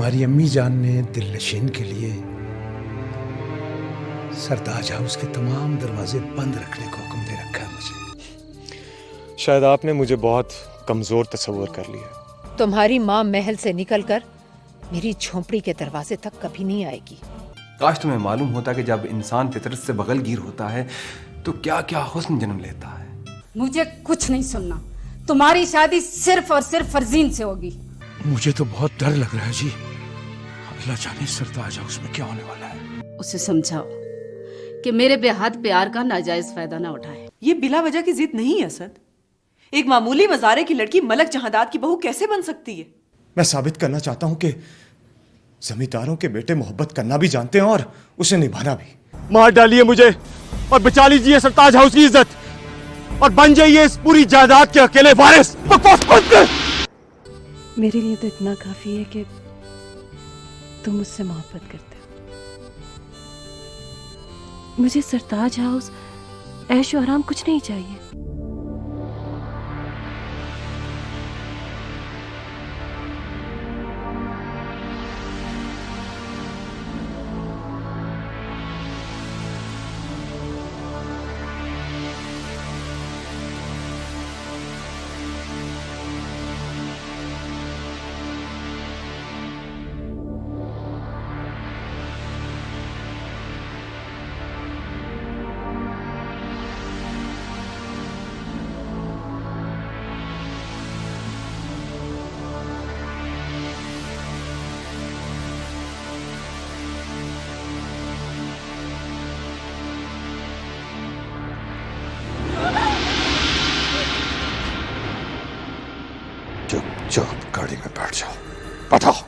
तुम्हारी अम्मी जान ने दिलनशीन के लिए सरताज हाउस के तमाम दरवाजे बंद रखने का हुक्म दे रखा है मुझे। शायद आपने मुझे बहुत कमजोर तस्वर कर लिया। तुम्हारी माँ महल से निकलकर मेरी झोंपड़ी के दरवाजे तक कभी नहीं आएगी। काश तुम्हें मालूम होता कि जब इंसान फितरत से बगलगीर होता है तो क्या क्या हुस्न जन्म लेता है। मुझे कुछ नहीं सुनना। तुम्हारी शादी सिर्फ और सिर्फ फरजीन से होगी। मुझे तो बहुत डर लग रहा है जी। अल्लाह जाने सरताज हाउस में क्या होने वाला है। उसे समझाओ कि मेरे बेहद प्यार का नाजायज फायदा ना उठाए। ये बिला वजह की जिद नहीं है असद। एक मामूली मज़ारे की लड़की मलक जहांदाद की बहू कैसे बन सकती है? मैं साबित करना चाहता हूं कि जमींदारों के बेटे मोहब्बत करना भी जानते हैं और उसे निभाना भी। मार डालिए मुझे और बचा लीजिए सरताज हाउस की इज्जत और बन जाइए इस पूरी जायदाद के अकेले वारिस। मेरे लिए तो इतना काफी है कि तुम मुझसे मोहब्बत करते हो। मुझे सरताज हाउस, ऐशो आराम कुछ नहीं चाहिए। चुपचाप गाड़ी में बैठ जाओ। बताओ।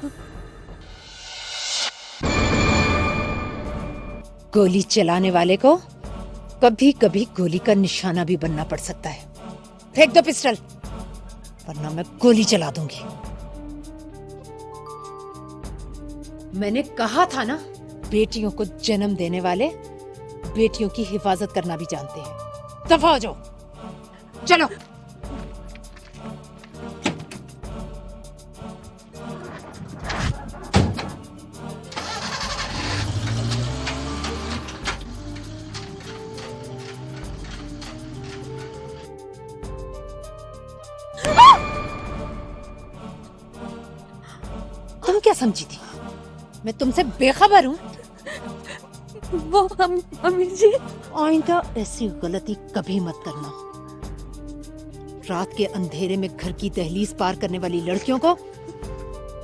गोली चलाने वाले को कभी कभी गोली का निशाना भी बनना पड़ सकता है। फेंक दो पिस्टल, वरना मैं गोली चला दूंगी। मैंने कहा था ना, बेटियों को जन्म देने वाले बेटियों की हिफाजत करना भी जानते हैं। दफा हो जाओ, चलो। तुम क्या समझी थी मैं तुमसे बेखबर हूँ? वो अम्मी जी, आइंदा ऐसी गलती कभी मत करना। रात के अंधेरे में घर की दहलीज पार करने वाली लड़कियों को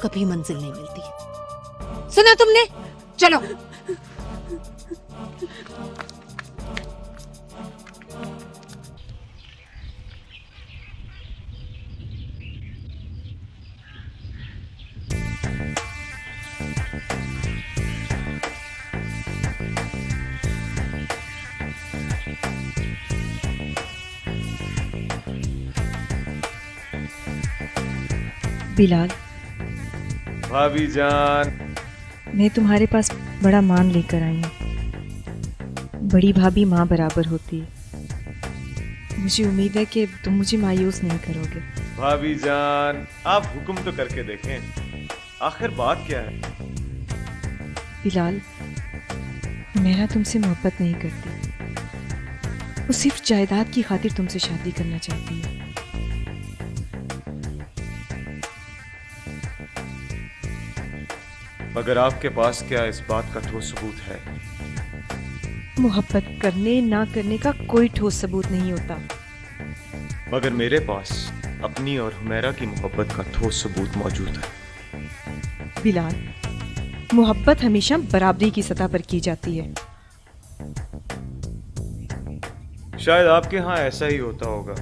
कभी मंजिल नहीं मिलती। सुना तुमने? चलो। बिलाल, भाभी जान, मैं तुम्हारे पास बड़ा मान लेकर आई हूँ। बड़ी भाभी माँ बराबर होती है। मुझे उम्मीद है कि तुम मुझे मायूस नहीं करोगे। भाभी जान, आप हुक्म तो करके देखें, आखिर बात क्या है? बिलाल, मैं ना तुमसे मोहब्बत नहीं करती। वो सिर्फ जायदाद की खातिर तुमसे शादी करना चाहती है। मगर आपके पास क्या इस बात का ठोस सबूत है? मोहब्बत करने ना करने का कोई ठोस सबूत नहीं होता। मगर मेरे पास अपनी और हुमैरा की मोहब्बत का ठोस सबूत मौजूद है। बिलाल, मोहब्बत हमेशा बराबरी की सतह पर की जाती है। शायद आपके यहाँ ऐसा ही होता होगा,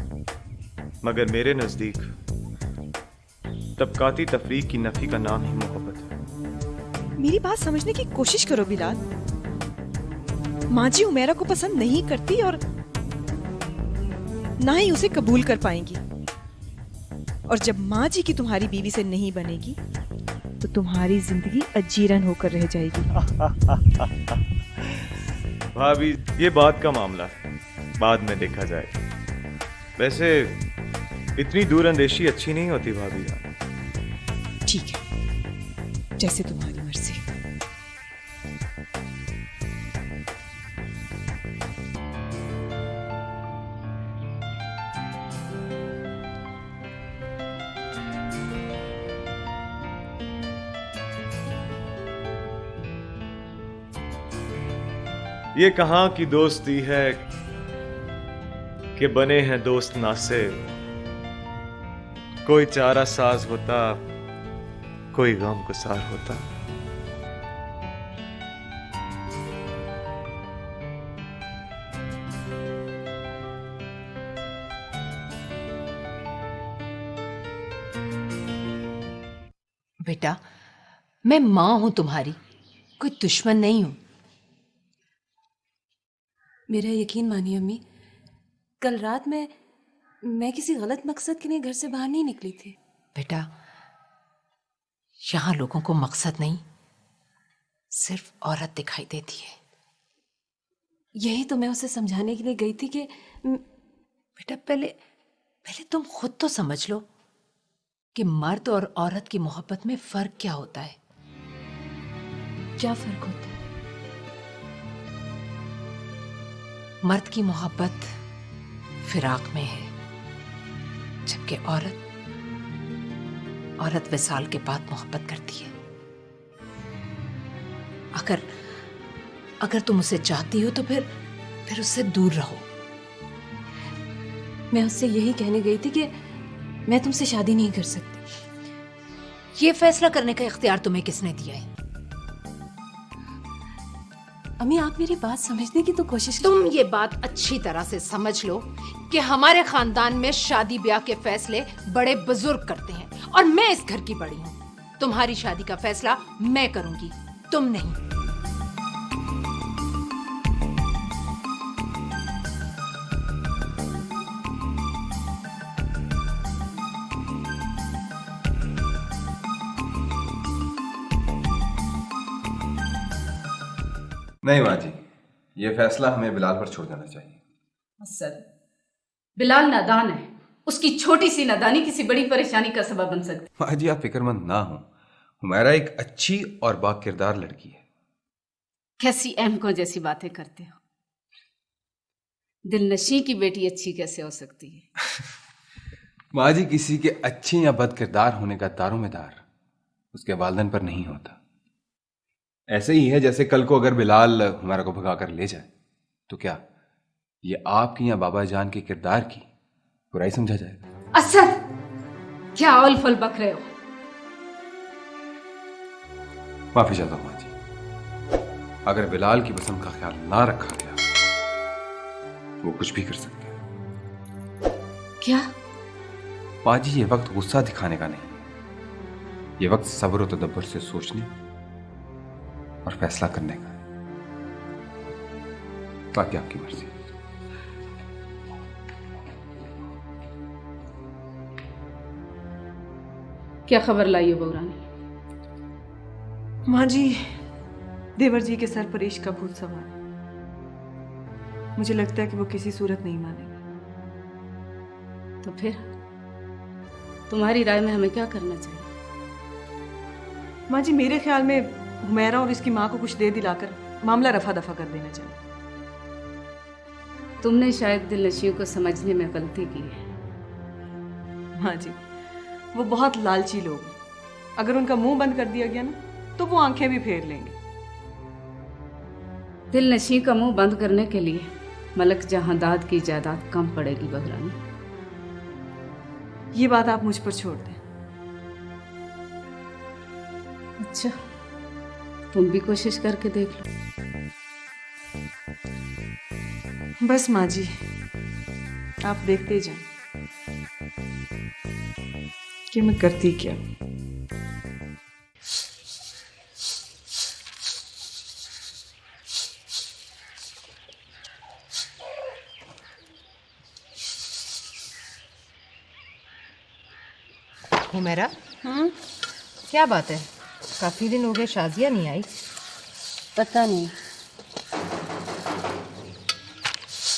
मगर मेरे नजदीक तबकाती तफरीक की नफी का नाम ही मोहब्बत है। मेरी बात समझने की कोशिश करो बिलाल। माँ जी उमेरा को पसंद नहीं करती और ना ही उसे कबूल कर पाएंगी। और जब माँ जी की तुम्हारी बीवी से नहीं बनेगी तो तुम्हारी जिंदगी अजीरन होकर रह जाएगी। भाभी, ये बात का मामला है, बाद में देखा जाएगा। वैसे इतनी दूर अंदेशी अच्छी नहीं होती भाभी। ठीक है, जैसे तुम्हारी मर्जी। ये कहां की दोस्ती है कि बने हैं दोस्त ना से। कोई चारा साज होता, कोई गम गुसार होता। बेटा, मैं माँ हूं तुम्हारी, कोई दुश्मन नहीं हूं। मेरा यकीन मानिए अम्मी, कल रात मैं किसी गलत मकसद के लिए घर से बाहर नहीं निकली थी। बेटा, यहां लोगों को मकसद नहीं, सिर्फ औरत दिखाई देती है। यही तो मैं उसे समझाने के लिए गई थी कि बेटा, पहले तुम खुद तो समझ लो कि मर्द और औरत की मोहब्बत में फर्क क्या होता है। क्या फर्क होता है? मर्द की मोहब्बत फिराक में है, जबकि औरत विसाल के बाद मोहब्बत करती है। अगर तुम उसे चाहती हो तो फिर उससे दूर रहो। मैं उससे यही कहने गई थी कि मैं तुमसे शादी नहीं कर सकती। ये फैसला करने का इख्तियार तुम्हें किसने दिया है? अम्मी, आप मेरी बात समझने की तो कोशिश तुम ये बात अच्छी तरह से समझ लो कि हमारे खानदान में शादी ब्याह के फैसले बड़े बुजुर्ग करते हैं और मैं इस घर की बड़ी हूँ। तुम्हारी शादी का फैसला मैं करूंगी, तुम नहीं। नहीं माँ जी, ये फैसला हमें बिलाल पर छोड़ देना चाहिए। असद, बिलाल नादान है, उसकी छोटी सी नादानी किसी बड़ी परेशानी का सबब बन सकती। माँ जी, आप फिक्रमंद ना हो, हुमैरा एक अच्छी और बाकिरदार लड़की है। कैसी अहमकों जैसी बातें करते हो। दिलनशी की बेटी अच्छी कैसे हो सकती है? माँ जी, किसी के अच्छे या बद किरदार होने का दारोमदार उसके वालिदैन पर नहीं होता। ऐसे ही है जैसे कल को अगर बिलाल हुमैरा को भगाकर ले जाए तो क्या ये आपकी या बाबा जान के किरदार की बुराई समझा जाएगा? असद, क्या औल फल बक रहे हो? माफी चाहता हूं माँ जी, अगर बिलाल की पसंद का ख्याल ना रखा गया वो कुछ भी कर सकते हैं। क्या? माँ जी, ये वक्त गुस्सा दिखाने का नहीं, ये वक्त सब्र और तदब्बर से सोचने और फैसला करने का है। बाकी आपकी मर्जी। क्या खबर लाई हो बहू रानी? माँ जी, देवर जी के सर पर इश्क का भूत सवार है। मुझे लगता है कि वो किसी सूरत नहीं मानेंगे। तो फिर तुम्हारी राय में हमें क्या करना चाहिए? माँ जी, मेरे ख्याल में हुमैरा और इसकी माँ को कुछ दे दिलाकर मामला रफा दफा कर देना चाहिए। तुमने शायद दिलनशियों को समझने में गलती की है। हाँ जी, वो बहुत लालची लोग हैं। अगर उनका मुंह बंद कर दिया गया ना तो वो आंखें भी फेर लेंगे। दिलनशी का मुंह बंद करने के लिए मलक जहांदाद की जायदाद कम पड़ेगी बहू रानी। ये बात आप मुझ पर छोड़ दें। अच्छा, तुम भी कोशिश करके देख लो। बस माँ जी, आप देखते जाएं कि मैं करती क्या। हुमैरा, क्या बात है? काफी दिन हो गए, शाजिया नहीं आई। पता नहीं।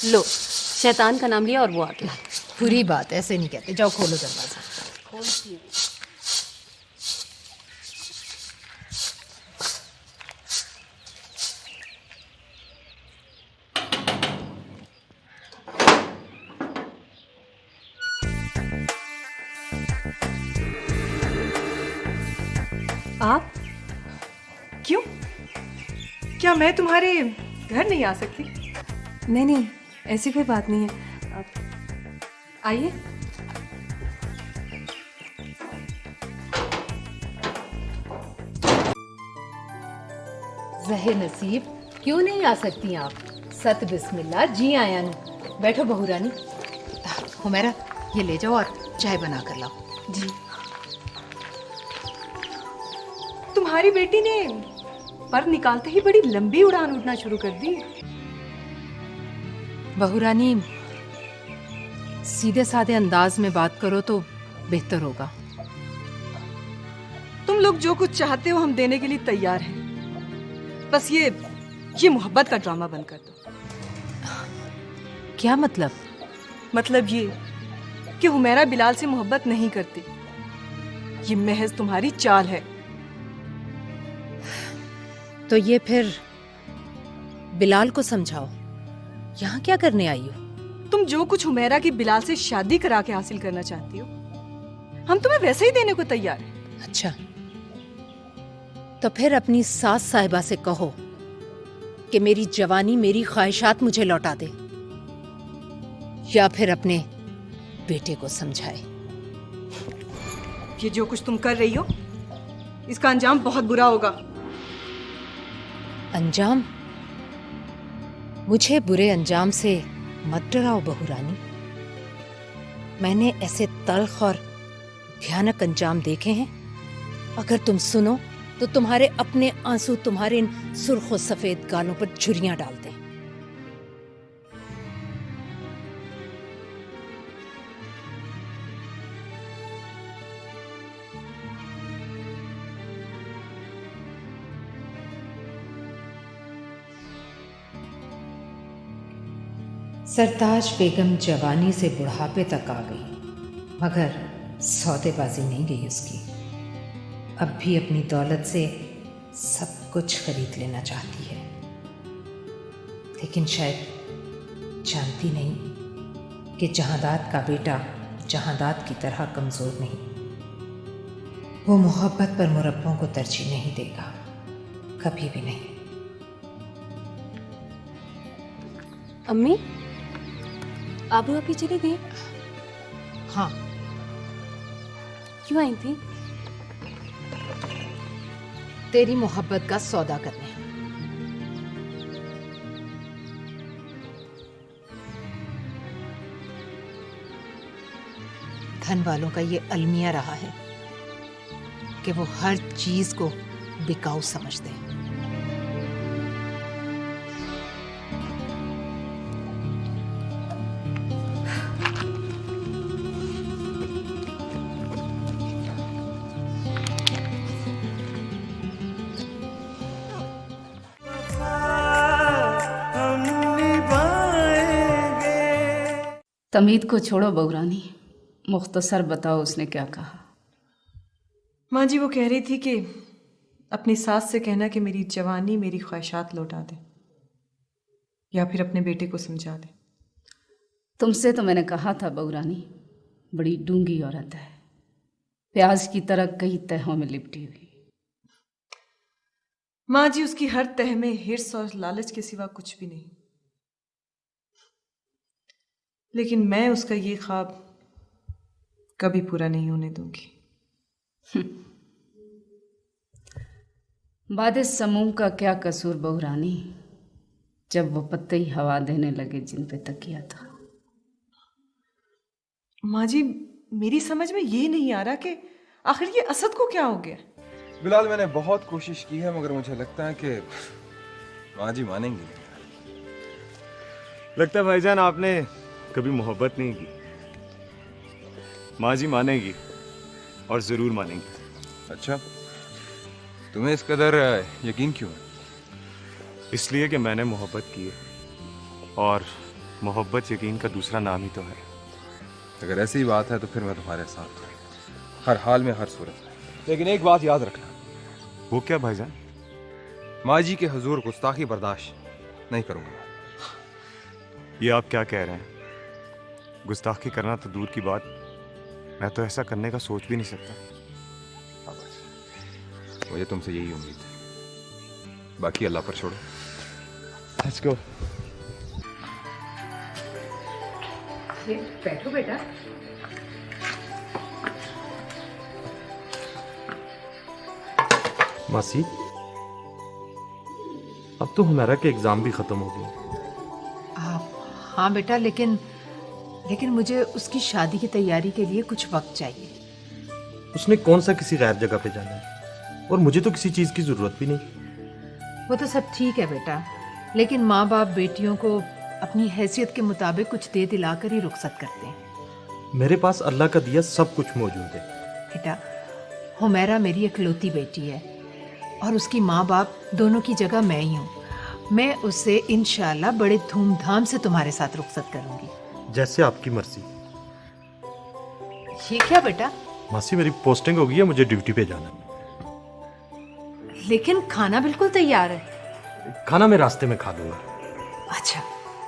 लो, शैतान का नाम लिया और वो आ गया। बुरी बात, ऐसे नहीं कहते। जाओ खोलो दरवाजा। आप? क्यों? क्या मैं तुम्हारे घर नहीं आ सकती? नहीं नहीं, ऐसी कोई बात नहीं है। आइए। जहे नसीब, क्यों नहीं आ सकती आप? सत बिस्मिल्लाह, जी आया नु। बैठो बहू रानी। हुमैरा, ये ले जाओ और चाय बना कर लाओ। जी। तुम्हारी बेटी ने पर निकालते ही बड़ी लंबी उड़ान उड़ना शुरू कर दी। बहू रानी, सीधे साधे अंदाज में बात करो तो बेहतर होगा। तुम लोग जो कुछ चाहते हो हम देने के लिए तैयार हैं। बस ये मोहब्बत का ड्रामा बंद कर दो। क्या मतलब? मतलब ये कि हुमैरा बिलाल से मोहब्बत नहीं करती। ये महज तुम्हारी चाल है। तो ये फिर बिलाल को समझाओ, यहाँ क्या करने आई हो? तुम जो कुछ हुमैरा की बिलाल से शादी करा के हासिल करना चाहती हो, हम तुम्हें वैसे ही देने को तैयार हैं। अच्छा, तो फिर अपनी सास साहिबा से कहो कि मेरी जवानी, मेरी ख्वाहिशात मुझे लौटा दे, या फिर अपने बेटे को समझाए। ये जो कुछ तुम कर रही हो, इसका अंजाम बहुत बुरा होगा। अंजाम? मुझे बुरे अंजाम से मत डराओ बहू रानी। मैंने ऐसे तल्ख और भयानक अंजाम देखे हैं। अगर तुम सुनो तो तुम्हारे अपने आंसू तुम्हारे इन सुर्ख और सफेद गालों पर छुरियां डालते हैं। सरताज बेगम जवानी से बुढ़ापे तक आ गई, मगर सौदेबाजी नहीं गई उसकी। अब भी अपनी दौलत से सब कुछ खरीद लेना चाहती है, लेकिन शायद जानती नहीं कि जहांदाद का बेटा जहांदाद की तरह कमज़ोर नहीं। वो मोहब्बत पर मुरब्बों को तरजीह नहीं देगा, कभी भी नहीं। अम्मी, आबू अभी चली गई? हाँ। क्यों आई थी? तेरी मोहब्बत का सौदा करने। धन वालों का ये अलमिया रहा है कि वो हर चीज को बिकाऊ समझते हैं। तमीद को छोड़ो बहूरानी, मुख्तसर बताओ उसने क्या कहा। माँ जी वो कह रही थी कि अपनी सास से कहना कि मेरी जवानी, मेरी ख्वाहिशात लौटा दे, या फिर अपने बेटे को समझा दे। तुमसे तो मैंने कहा था बहूरानी, बड़ी डूंगी औरत है, प्याज की तरह कई तहों में लिपटी हुई। माँ जी उसकी हर तह में हिर्स और लालच के सिवा कुछ भी नहीं, लेकिन मैं उसका ये ख्वाब कभी पूरा नहीं होने दूंगी। बादे समूम का क्या कसूर बहूरानी, जब वो पत्ते ही हवा देने लगे जिन पे तकिया था। माँ जी मेरी समझ में ये नहीं आ रहा कि आखिर ये असद को क्या हो गया। बिलाल, मैंने बहुत कोशिश की है, मगर मुझे लगता है कि माँ जी मानेंगी। लगता है भाईजान आपने कभी मोहब्बत नहीं की। माँ जी मानेगी, और जरूर मानेंगी। अच्छा, तुम्हें इस कदर यकीन क्यों है? इसलिए कि मैंने मोहब्बत की है, और मोहब्बत यकीन का दूसरा नाम ही तो है। अगर ऐसी बात है तो फिर मैं तुम्हारे साथ हूँ, हर हाल में, हर सूरत में। लेकिन एक बात याद रखना। वो क्या भाईजान? माँ जी के हुजूर गुस्ताखी बर्दाश्त नहीं करूंगा। ये आप क्या कह रहे हैं? गुस्ताखी करना तो दूर की बात, मैं तो ऐसा करने का सोच भी नहीं सकता। मुझे तुमसे यही उम्मीद है, बाकी अल्लाह पर छोड़ो। Let's go. बैठो बेटा। मासी, अब तो हमारा के एग्जाम भी खत्म हो गए। हाँ बेटा, लेकिन मुझे उसकी शादी की तैयारी के लिए कुछ वक्त चाहिए। उसने कौन सा किसी गैर जगह पे जाना है, और मुझे तो किसी चीज की जरूरत भी नहीं। वो तो सब ठीक है बेटा, लेकिन माँ बाप बेटियों को अपनी हैसियत के मुताबिक कुछ दे दिलाकर ही रुखसत करते हैं। मेरे पास अल्लाह का दिया सब कुछ मौजूद है। बेटा, हुमैरा मेरी इकलौती बेटी है और उसकी माँ बाप दोनों की जगह मैं ही हूँ। मैं उससे इंशाल्लाह बड़े धूमधाम से तुम्हारे साथ रुखसत करूंगी। जैसे आपकी मर्जी। ये क्या बेटा? मासी, मेरी पोस्टिंग हो गई है, मुझे ड्यूटी पे जाना है। लेकिन खाना बिल्कुल तैयार है। खाना मैं रास्ते में खा लूंगा। अच्छा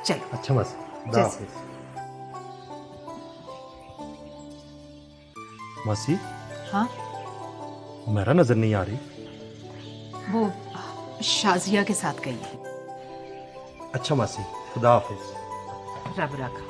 चलो। अच्छा मासी, खुदा हाफिज। मासी, हाँ, मेरा नजर नहीं आ रही। वो शाजिया के साथ गई है। अच्छा मासी, खुदा हाफिज। रब रखा।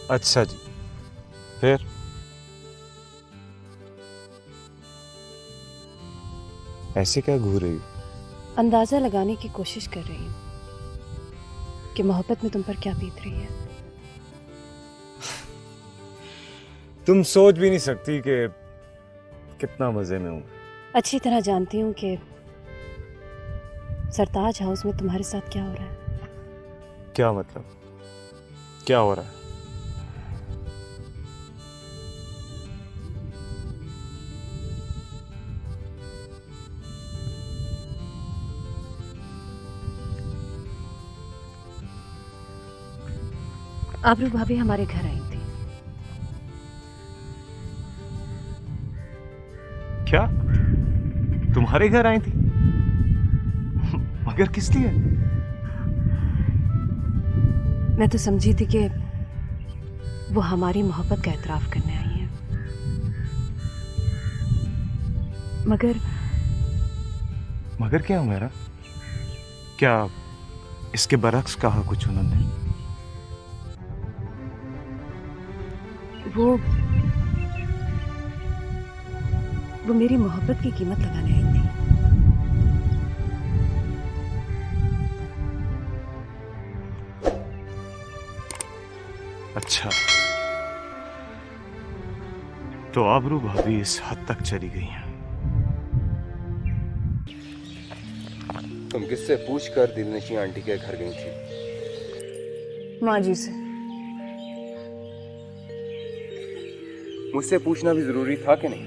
अच्छा जी, फिर ऐसे क्या घूर रही हो? अंदाजा लगाने की कोशिश कर रही हूँ कि मोहब्बत में तुम पर क्या बीत रही है। तुम सोच भी नहीं सकती कि कितना मजे में हूं। अच्छी तरह जानती हूँ कि सरताज हाउस में तुम्हारे साथ क्या हो रहा है। क्या मतलब? क्या हो रहा है? आबरू भाभी हमारे घर आई थी। क्या तुम्हारे घर आई थी? मगर किस लिए? मैं तो समझी थी कि वो हमारी मोहब्बत का एतराफ करने आई है, मगर क्या मेरा? क्या इसके बरक्स कहा कुछ उन्होंने? वो मेरी मोहब्बत की कीमत लगाने आई थी। अच्छा, तो आबरू भाभी इस हद तक चली गई हैं। तुम किससे पूछकर दिलनशी आंटी के घर गई थी? माँ जी से। मुझसे पूछना भी जरूरी था कि नहीं?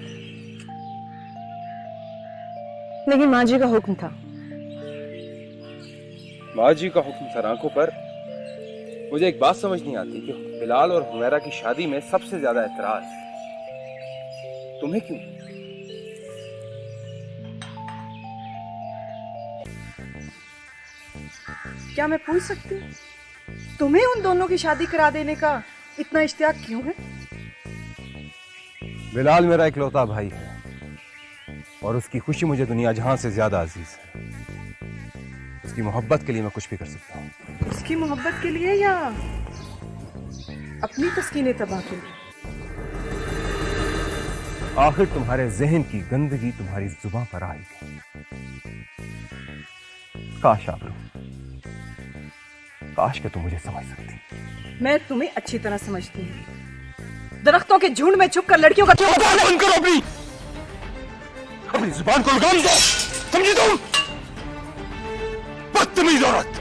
लेकिन माँ जी का हुक्म था। माँ जी का हुक्म सरांखों पर। मुझे एक बात समझ नहीं आती कि बिलाल और हुमैरा की शादी में सबसे ज्यादा एतराज तुम्हें क्यों? क्या मैं पूछ सकती हूँ, तुम्हें उन दोनों की शादी करा देने का इतना इश्तियाक क्यों है? बिलाल मेरा इकलौता भाई है और उसकी खुशी मुझे दुनिया जहां से ज्यादा अजीज है। उसकी मोहब्बत के लिए मैं कुछ भी कर सकता हूँ। उसकी मोहब्बत के लिए या अपनी तस्कीन तबाह के लिए? आखिर तुम्हारे जहन की गंदगी तुम्हारी जुबान पर आएगी। काश आबरू, काश के तुम मुझे समझ सकती। मैं तुम्हें अच्छी तरह समझती हूँ। दरख्तों के झुंड में छुपकर लड़कियों का बंद करो अपनी जुबान को लगाम दो। समझी तुम? बदतमीज औरत।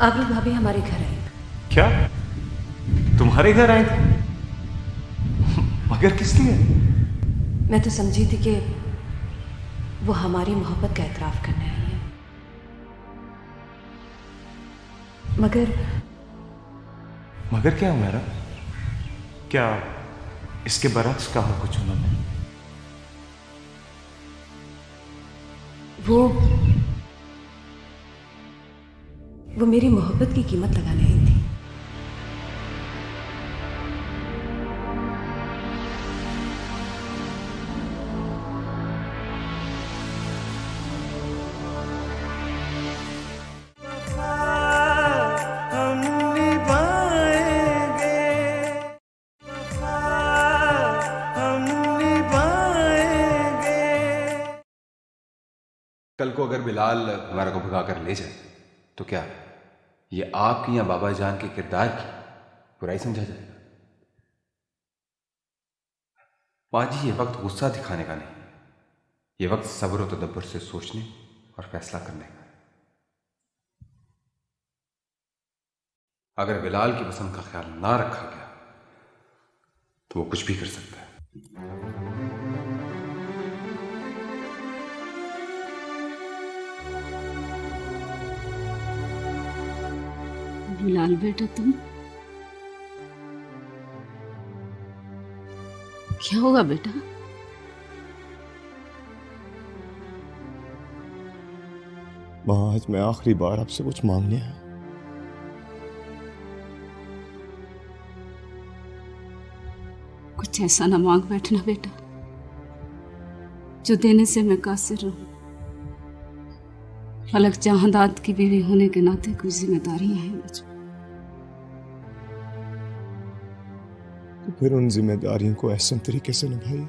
आप लोग भाभी हमारे घर आए। क्या तुम्हारे घर आए थे? मगर किस लिए? मैं तो समझी थी कि वो हमारी मोहब्बत का एतराफ़ करने आई है, मगर क्या मेरा? क्या इसके बरक्स कहा कुछ उन्होंने? वो मेरी मोहब्बत की कीमत लगाने आई थी। कल को अगर बिलाल हमारा को भगा कर ले जाए तो क्या ये आपकी या बाबा जान के किरदार की बुराई समझा जाएगा? पाजी, ये वक्त गुस्सा दिखाने का नहीं, ये वक्त सब्र और तदब्बर से सोचने और फैसला करने का है। अगर बिलाल की पसंद का ख्याल ना रखा गया तो वो कुछ भी कर सकता है। बिलाल बेटा, तुम क्या होगा बेटा? माँ, आज मैं आखिरी बार आपसे कुछ मांगने आया। कुछ ऐसा ना मांग बैठना बेटा जो देने से मैं कासिर रहूं। फलक जहांदाद की बीवी होने के नाते कुछ जिम्मेदारियां हैं मुझ पर। तो फिर उन जिम्मेदारियों को ऐसे तरीके से निभाइए।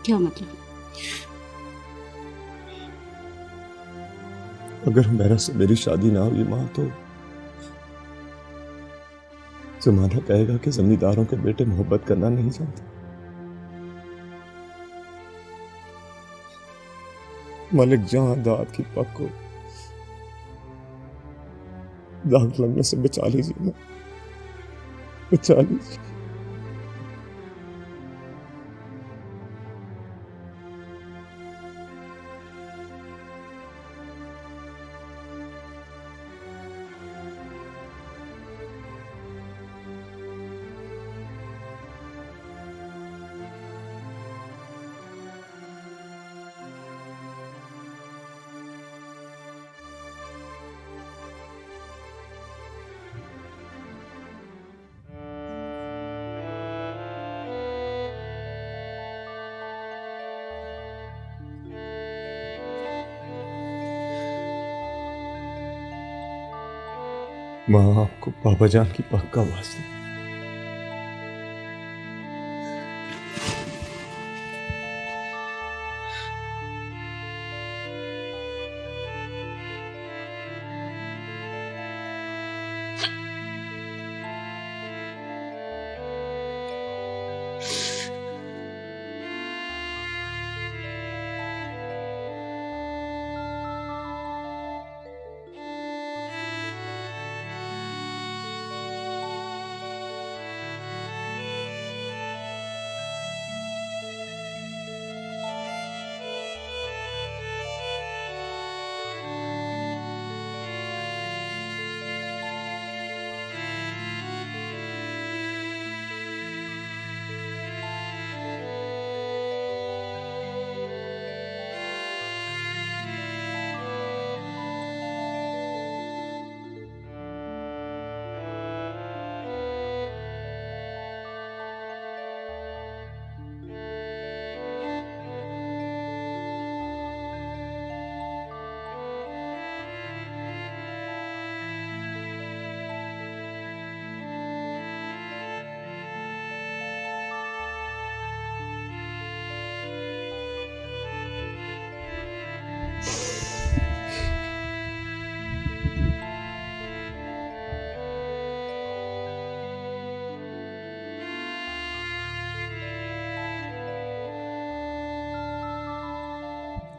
क्या मतलब? अगर मेरा से मेरी शादी ना हुई माँ, तो जमाना कहेगा कि जमींदारों के बेटे मोहब्बत करना नहीं जानते। मलिक जहांदाद की पग को दाग लगने से बचा लीजिए ना, बचा लीजिए। माँ, आपको बाबा जान की पक्का वास्ते।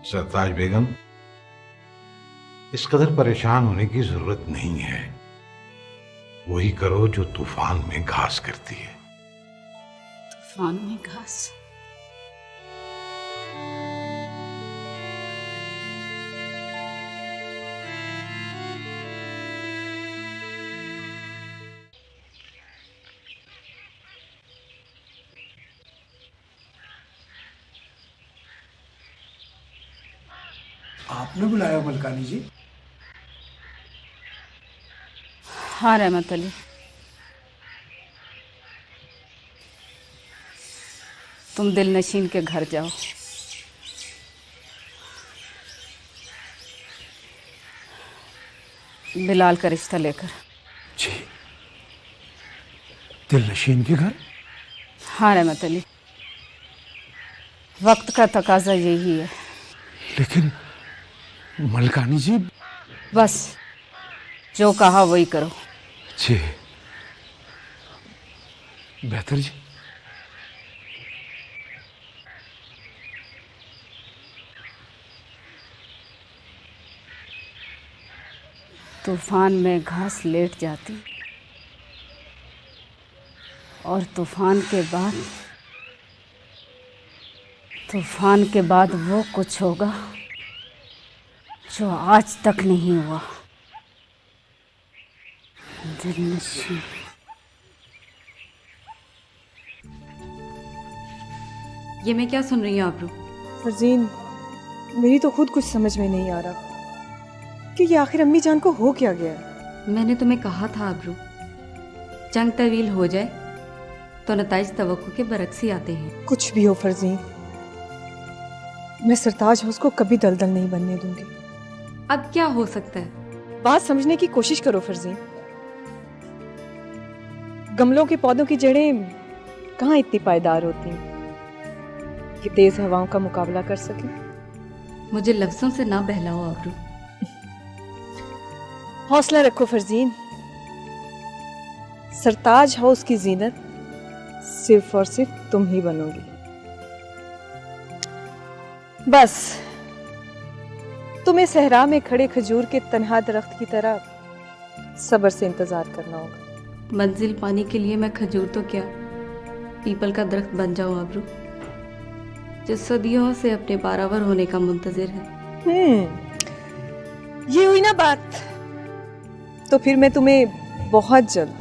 सरताज बेगम, इस कदर परेशान होने की जरूरत नहीं है। वही करो जो तूफान में घास करती है। तूफान में घास? आपने बुलाया मलकानी जी? हाँ रहमत अली, तुम दिल नशीन के घर जाओ। बिलाल का रिश्ता लेकर। जी, दिल नशीन के घर? हाँ रहमत अली, वक्त का तकाजा यही है। लेकिन मलकानी जी। बस जो कहा वही करो। जी बेहतर जी। तूफान में घास लेट जाती और तूफान के बाद वो कुछ होगा जो आज तक नहीं हुआ। दिलनशीन। ये मैं क्या सुन रही हूँ आबरू? फरजीन, मेरी तो खुद कुछ समझ में नहीं आ रहा कि ये आखिर अम्मी जान को हो क्या गया है। मैंने तुम्हें कहा था आबरू, जंग तवील हो जाए तो नताइज तवक्को के बरक्स ही आते हैं। कुछ भी हो फरजीन, मैं सरताज हाउस को कभी दलदल नहीं बनने दूंगी। अब क्या हो सकता है? बात समझने की कोशिश करो फरजीन। गमलों के पौधों की जड़ें कहाँ इतनी पायदार होती हैं कि तेज हवाओं का मुकाबला कर सके। मुझे लफ्जों से ना बहलाओ आबरू। हौसला रखो फरजीन, सरताज हाउस की जीनत सिर्फ और सिर्फ तुम ही बनोगी। बस तुम्हें सहरा में खड़े खजूर के तन्हा दरख्त की तरह सब्र से इंतजार करना होगा। मंजिल पाने के लिए मैं खजूर तो क्या पीपल का दरख्त बन जाऊं आबरू, जो सदियों से अपने बारावर होने का मुंतजिर है। ये हुई ना बात। तो फिर मैं तुम्हें बहुत जल्द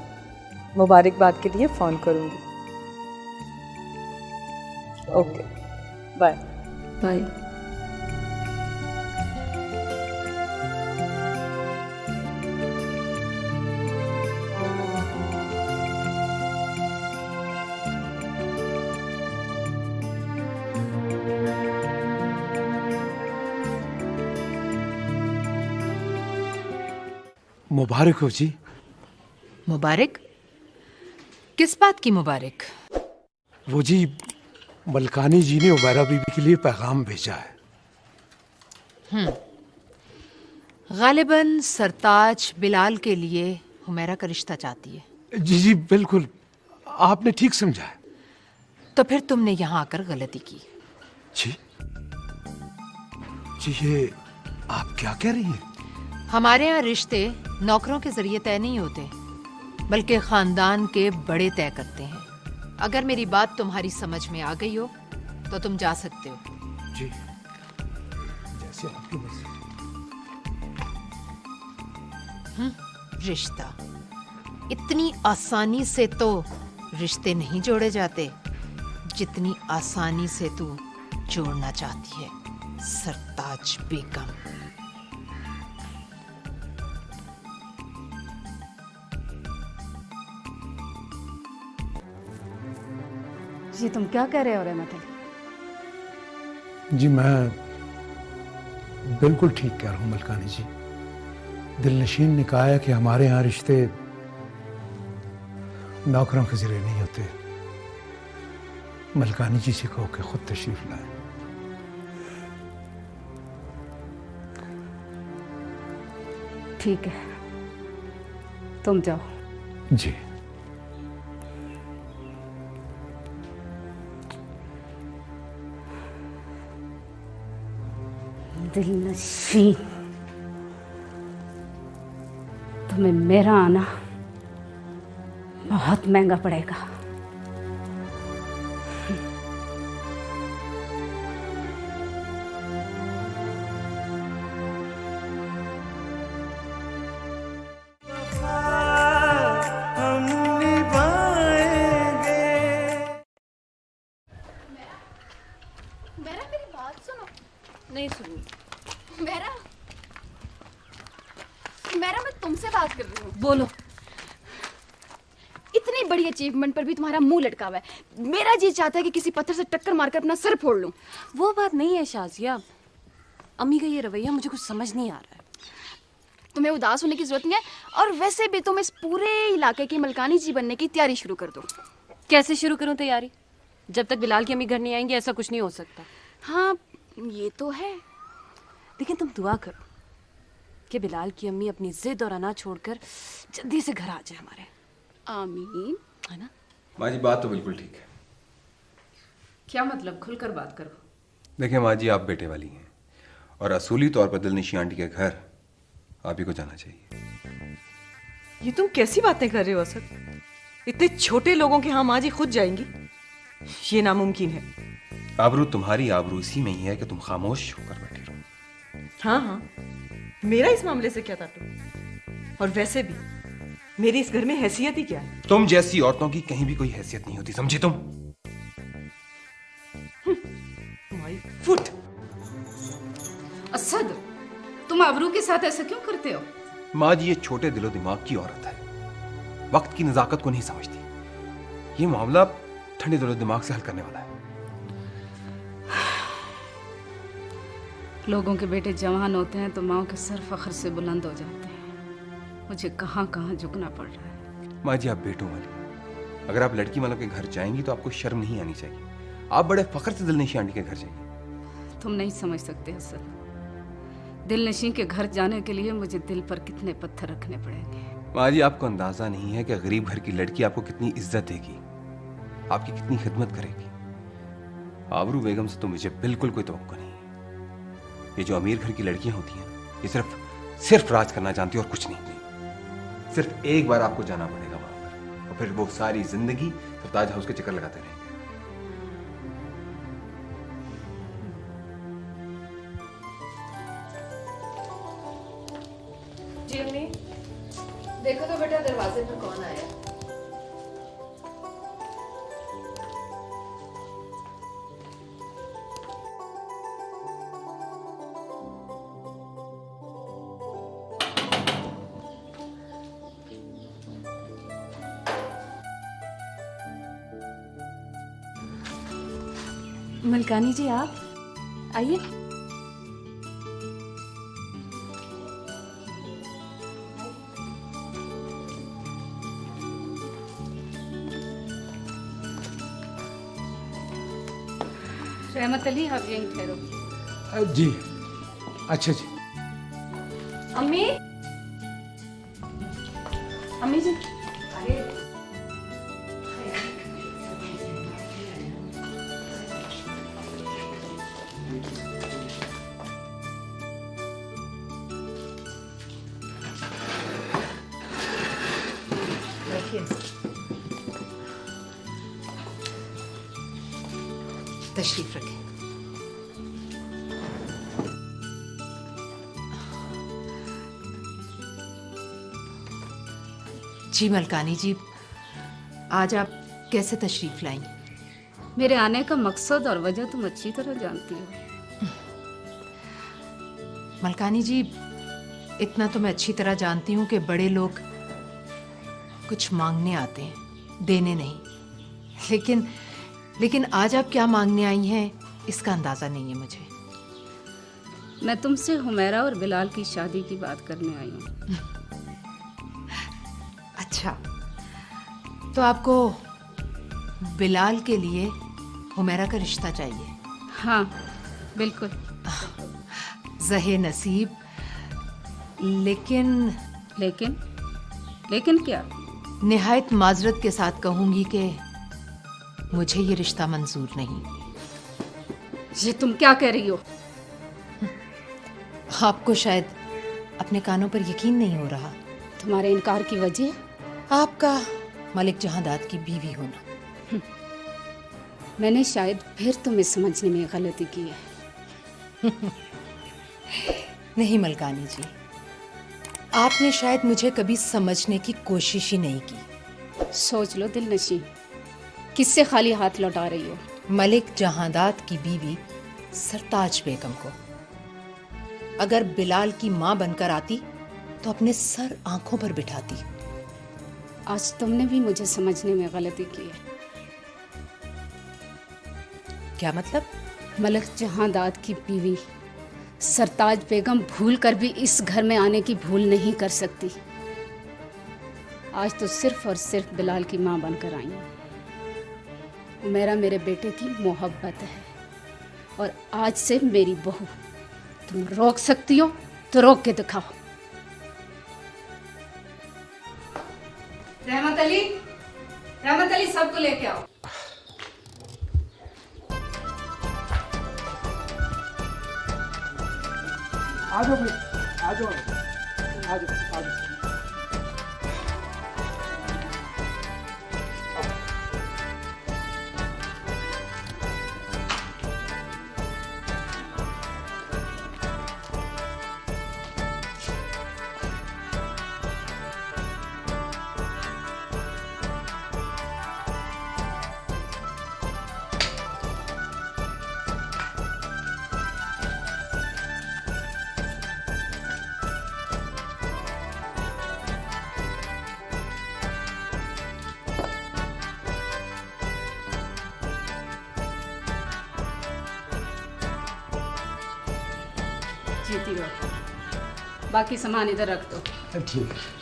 मुबारकबाद के लिए फोन करूंगी। Okay, bye bye. मुबारक हो जी। मुबारक? किस बात की मुबारक? वो जी, मलकानी जी ने उमैरा बीबी के लिए पैगाम भेजा है। गालिबन सरताज बिलाल के लिए हुमैरा का रिश्ता चाहती है। जी जी बिल्कुल, आपने ठीक समझा है। तो फिर तुमने यहाँ आकर गलती की। जी जी, ये आप क्या कह रही हैं? हमारे यहाँ रिश्ते नौकरों के जरिए तय नहीं होते, बल्कि खानदान के बड़े तय करते हैं। अगर मेरी बात तुम्हारी समझ में आ गई हो तो तुम जा सकते हो। जी, जैसे आपकी मर्जी। रिश्ता इतनी आसानी से तो रिश्ते नहीं जोड़े जाते जितनी आसानी से तू जोड़ना चाहती है, सरताज बेगम। जी तुम क्या कह रहे हो रहमत अली? जी मैं बिल्कुल ठीक कह रहा हूँ मलकानी जी। दिलनशीन ने कहा है कि हमारे यहाँ रिश्ते नौकरों के जरिए नहीं होते। मलकानी जी से कहो कि खुद तशरीफ लाए। ठीक है, तुम जाओ। जी दिलनशीन। तुम्हें मेरा आना बहुत महंगा पड़ेगा। मेरा मेरी बात सुनो। नहीं सुनी। मेरा मेरा मैं तुमसे बात कर रही हूँ। बोलो। इतनी बड़ी अचीवमेंट पर भी तुम्हारा मुंह लटका हुआ है। मेरा जी चाहता है कि किसी पत्थर से टक्कर मारकर अपना सर फोड़ लूं। वो बात नहीं है शाजिया, अम्मी का ये रवैया मुझे कुछ समझ नहीं आ रहा है। तुम्हें उदास होने की जरूरत नहीं है, और वैसे भी तुम इस पूरे इलाके की मलकानी जी बनने की तैयारी शुरू कर दो। कैसे शुरू करूं तैयारी? जब तक बिलाल की अम्मी घर नहीं आएंगी ऐसा कुछ नहीं हो सकता। हाँ ये तो है, लेकिन तुम दुआ करो कि बिलाल की अम्मी अपनी जिद और अना छोड़कर जल्दी से घर आ जाए हमारे। आमीन। है ना? माँ जी बात तो बिल्कुल ठीक है। क्या मतलब? खुलकर बात करो। देखिए माँ जी, आप बेटे वाली हैं और असूली तौर पर दिलनशी आंटी के घर आप ही को जाना चाहिए। ये तुम कैसी बातें कर रहे हो असद? इतने छोटे लोगों के यहाँ माँ जी खुद जाएंगी? ये नामुमकिन है। आबरू तुम्हारी आबरू इसी में ही है कि तुम खामोश होकर बैठी रहो। हाँ हाँ, मेरा इस मामले से क्या ताल्लुक? और वैसे भी मेरी इस घर में हैसियत ही क्या है? तुम जैसी औरतों की कहीं भी कोई हैसियत नहीं होती, समझी तुम? My foot. असद, तुम आबरू के साथ ऐसा क्यों करते हो? माँ जी ये छोटे दिलो दिमाग की औरत है, वक्त की नजाकत को नहीं समझती। ये मामला ठंडे दिलो दिमाग से हल करने वाला है। लोगों के बेटे जवान होते हैं तो माओ के सर फख्र से बुलंद हो जाते हैं। मुझे कहाँ कहाँ झुकना पड़ रहा है। माँ जी आप बेटों वाली, अगर आप लड़की वालों के घर जाएंगी तो आपको शर्म नहीं आनी चाहिए। आप बड़े फख्र से दिलनशी आंटी के घर जाइए। तुम नहीं समझ सकते असद, दिलनशी के घर जाने के लिए मुझे दिल पर कितने पत्थर रखने पड़ेंगे। माँ जी आपको अंदाजा नहीं है कि गरीब घर की लड़की आपको कितनी इज्जत देगी, आपकी कितनी खिदमत करेगी। आबरू बेगम से तो मुझे बिल्कुल कोई तवक्को नहीं है। ये जो अमीर घर की लड़कियां होती हैं ये सिर्फ राज करना जानती है और कुछ नहीं। सिर्फ एक बार आपको जाना पड़ेगा वहां पर, और फिर वो सारी जिंदगी फिर ताज हाउस के चक्कर लगाते रहेंगे। जी अम्मी, देखो तो बेटा दरवाजे पर कौन आया। मलकानी जी आप आइए। रहमत अली, आप यहीं ठहरो। जी अच्छा जी। अम्मी, अम्मी जी तशरीफ रखें। जी मलकानी जी, आज आप कैसे तशरीफ लाई? मेरे आने का मकसद और वजह तुम अच्छी तरह जानती हो। मलकानी जी, इतना तो मैं अच्छी तरह जानती हूँ कि बड़े लोग कुछ मांगने आते हैं, देने नहीं। लेकिन आज आप क्या मांगने आई हैं इसका अंदाजा नहीं है मुझे। मैं तुमसे हुमैरा और बिलाल की शादी की बात करने आई हूँ। अच्छा, तो आपको बिलाल के लिए हुमैरा का रिश्ता चाहिए? हाँ बिल्कुल। ज़हे नसीब, लेकिन क्या? निहायत माजरत के साथ कहूंगी कि मुझे ये रिश्ता मंजूर नहीं। ये तुम क्या कह रही हो? आपको शायद अपने कानों पर यकीन नहीं हो रहा, तो तुम्हारे इनकार की वजह? आपका मलिक जहांदाद की बीवी होना। मैंने शायद फिर तुम्हें समझने में गलती की है। नहीं मलकानी जी, आपने शायद मुझे कभी समझने की कोशिश ही नहीं की। सोच लो दिलनशी, किससे खाली हाथ लौटा रही हो? मलिक जहांदाद की बीवी सरताज बेगम को। अगर बिलाल की माँ बनकर आती तो अपने सर आंखों पर बिठाती। आज तुमने भी मुझे समझने में गलती की है। क्या मतलब? मलिक जहांदाद की बीवी सरताज बेगम भूल कर भी इस घर में आने की भूल नहीं कर सकती। आज तो सिर्फ और सिर्फ बिलाल की माँ बनकर आई हूँ। मेरा मेरे बेटे की मोहब्बत है और आज से मेरी बहू। तुम रोक सकती हो तो रोक के दिखाओ। रहमत अली सबको लेके आओ। आ जाओ भाई, आ जाओ, आ जाओ, आ जाओ। जीती रहो। बाकी सामान इधर रख दो। ठीक है।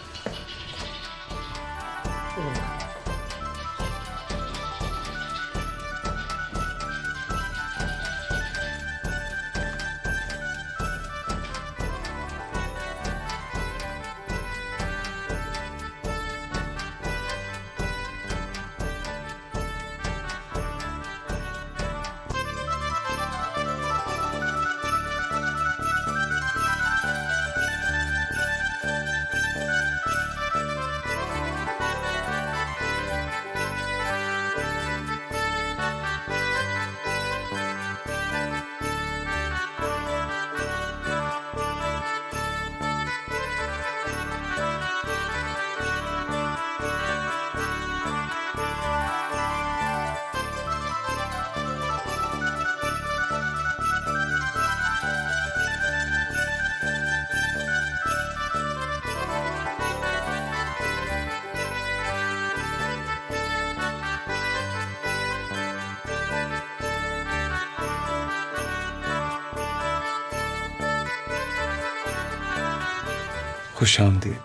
खुशामदीद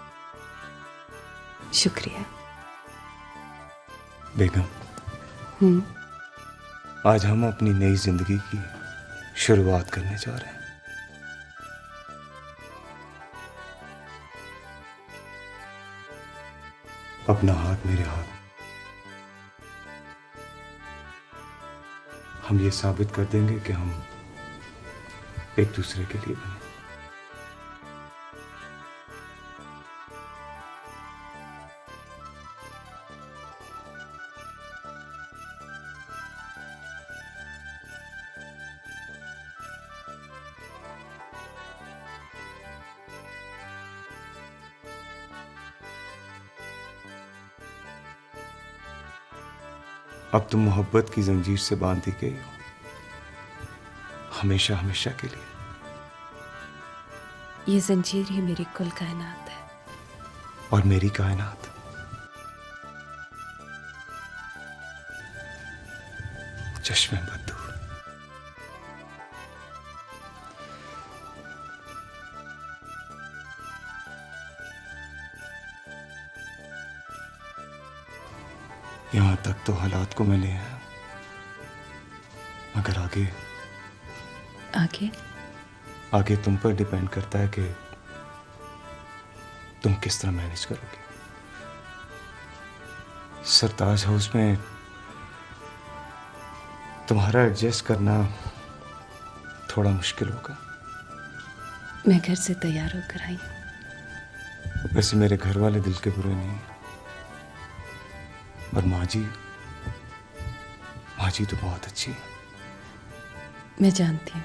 शुक्रिया। बेगम, आज हम अपनी नई जिंदगी की शुरुआत करने जा रहे हैं। अपना हाथ मेरे हाथ, हम ये साबित कर देंगे कि हम एक दूसरे के लिए बने। अब तुम मोहब्बत की जंजीर से बांधी गई हो, हमेशा हमेशा के लिए। ये जंजीर ही मेरी कुल कायनात है। और मेरी कायनात चश्मे बद्दूर। यहां तक तो हालात को मैंने है, मगर आगे आगे आगे तुम पर डिपेंड करता है कि तुम किस तरह मैनेज करोगे। सरताज हाउस में तुम्हारा एडजस्ट करना थोड़ा मुश्किल होगा। मैं घर से तैयार होकर आई हूं। वैसे मेरे घर वाले दिल के बुरे नहीं, पर माँ जी तो बहुत अच्छी है। मैं जानती हूँ।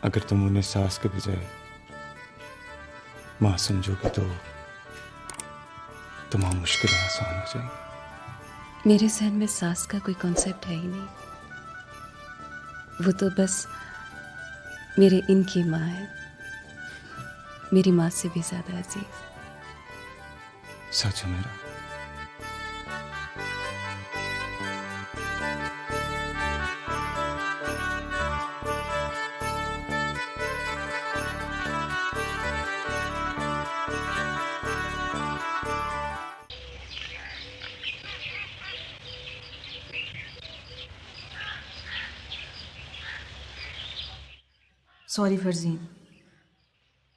अगर तुम उन्हें सास के बजाय माँ समझोगे तो तमाम मुश्किलें आसान हो जाएंगी। मेरे जहन में सास का कोई कॉन्सेप्ट है ही नहीं। वो तो बस मेरे इनकी माँ है, मेरी माँ से भी ज्यादा अजीज। सच है मेरा। सॉरी फरजीन,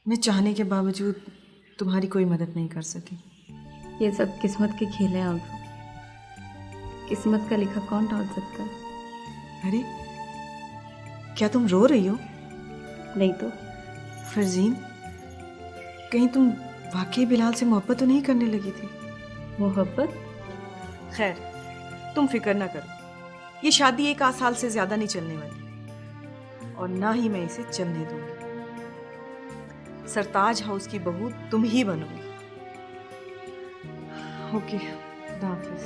मैं चाहने के बावजूद तुम्हारी कोई मदद नहीं कर सकी। ये सब किस्मत के खेल हैं आप। किस्मत का लिखा कौन टाल सकता है? अरे क्या तुम रो रही हो? नहीं तो। फरजीन, कहीं तुम वाकई बिलाल से मोहब्बत तो नहीं करने लगी थी? मोहब्बत? खैर, तुम फिक्र ना करो, ये शादी 1 साल से ज्यादा नहीं चलने वाली और ना ही मैं इसे चलने दूंगी। सरताज हाउस की बहू तुम ही बनोगी। ओके, खुदा हाफिज।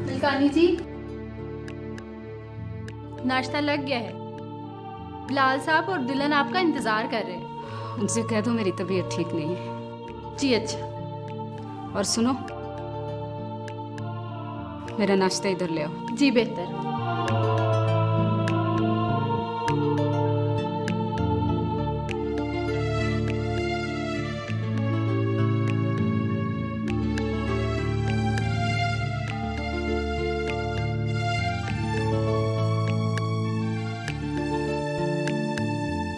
मलकानी जी, नाश्ता लग गया है। बिलाल साहब और दुल्हन आपका इंतजार कर रहे हैं। उनसे कह दो मेरी तबीयत ठीक नहीं है। जी अच्छा। और सुनो, मेरा नाश्ता इधर ले आओ। जी बेहतर।